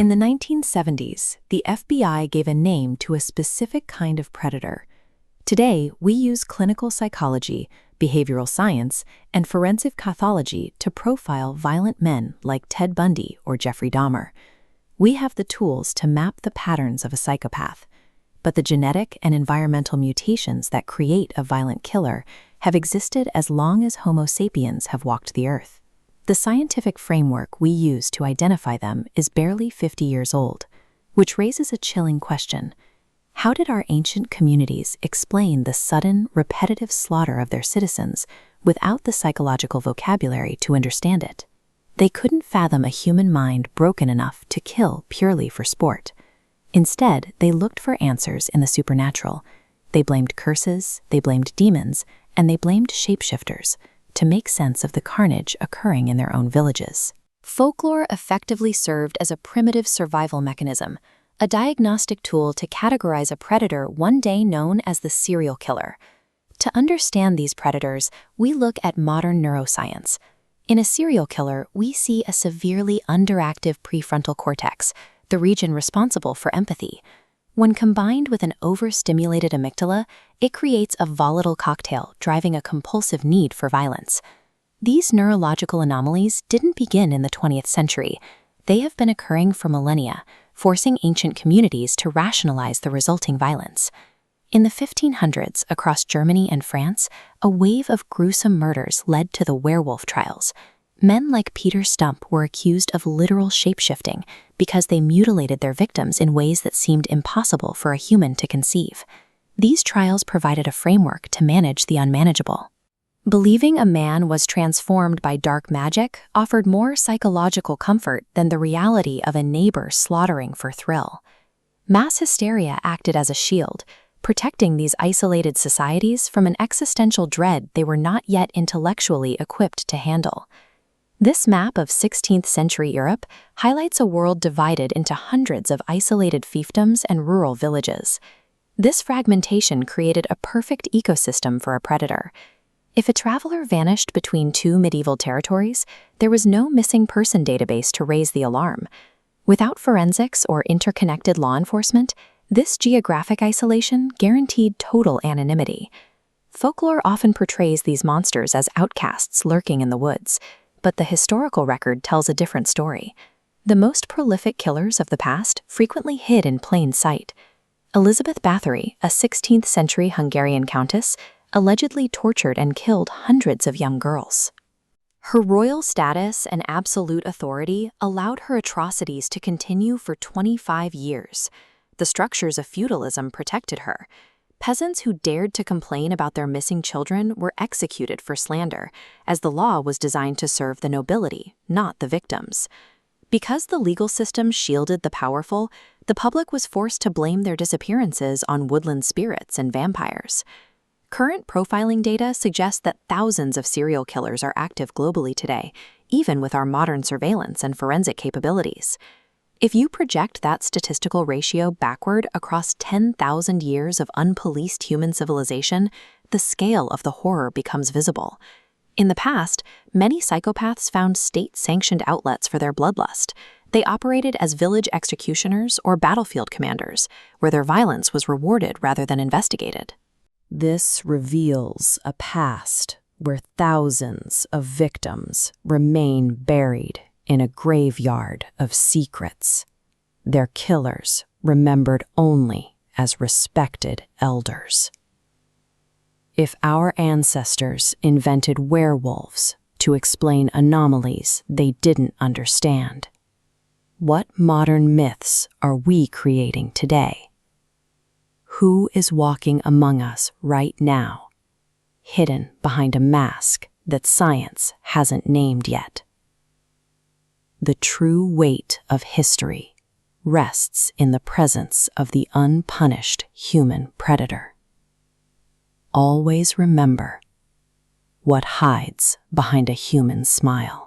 In the 1970s, the FBI gave a name to a specific kind of predator. Today, we use clinical psychology, behavioral science, and forensic pathology to profile violent men like Ted Bundy or Jeffrey Dahmer. We have the tools to map the patterns of a psychopath, but the genetic and environmental mutations that create a violent killer have existed as long as Homo sapiens have walked the earth. The scientific framework we use to identify them is barely 50 years old, which raises a chilling question. How did our ancient communities explain the sudden, repetitive slaughter of their citizens without the psychological vocabulary to understand it? They couldn't fathom a human mind broken enough to kill purely for sport. Instead, they looked for answers in the supernatural. They blamed curses, they blamed demons, and they blamed shapeshifters to make sense of the carnage occurring in their own villages. Folklore effectively served as a primitive survival mechanism, a diagnostic tool to categorize a predator one day known as the serial killer. To understand these predators, we look at modern neuroscience. In a serial killer, we see a severely underactive prefrontal cortex, the region responsible for empathy. When combined with an overstimulated amygdala, it creates a volatile cocktail driving a compulsive need for violence. These neurological anomalies didn't begin in the 20th century. They have been occurring for millennia, forcing ancient communities to rationalize the resulting violence. In the 1500s, across Germany and France, a wave of gruesome murders led to the werewolf trials. Men like Peter Stump were accused of literal shapeshifting because they mutilated their victims in ways that seemed impossible for a human to conceive. These trials provided a framework to manage the unmanageable. Believing a man was transformed by dark magic offered more psychological comfort than the reality of a neighbor slaughtering for thrill. Mass hysteria acted as a shield, protecting these isolated societies from an existential dread they were not yet intellectually equipped to handle. This map of 16th century Europe highlights a world divided into hundreds of isolated fiefdoms and rural villages. This fragmentation created a perfect ecosystem for a predator. If a traveler vanished between two medieval territories, there was no missing person database to raise the alarm. Without forensics or interconnected law enforcement, this geographic isolation guaranteed total anonymity. Folklore often portrays these monsters as outcasts lurking in the woods, but the historical record tells a different story. The most prolific killers of the past frequently hid in plain sight. Elizabeth Bathory, a 16th century Hungarian countess, allegedly tortured and killed hundreds of young girls. Her royal status and absolute authority allowed her atrocities to continue for 25 years. The structures of feudalism protected her. Peasants who dared to complain about their missing children were executed for slander, as the law was designed to serve the nobility, not the victims. Because the legal system shielded the powerful, the public was forced to blame their disappearances on woodland spirits and vampires. Current profiling data suggests that thousands of serial killers are active globally today, even with our modern surveillance and forensic capabilities. If you project that statistical ratio backward across 10,000 years of unpoliced human civilization, the scale of the horror becomes visible. In the past, many psychopaths found state-sanctioned outlets for their bloodlust. They operated as village executioners or battlefield commanders, where their violence was rewarded rather than investigated. This reveals a past where thousands of victims remain buried in a graveyard of secrets, their killers remembered only as respected elders. If our ancestors invented werewolves to explain anomalies they didn't understand, what modern myths are we creating today? Who is walking among us right now, hidden behind a mask that science hasn't named yet? The true weight of history rests in the presence of the unpunished human predator. Always remember what hides behind a human smile.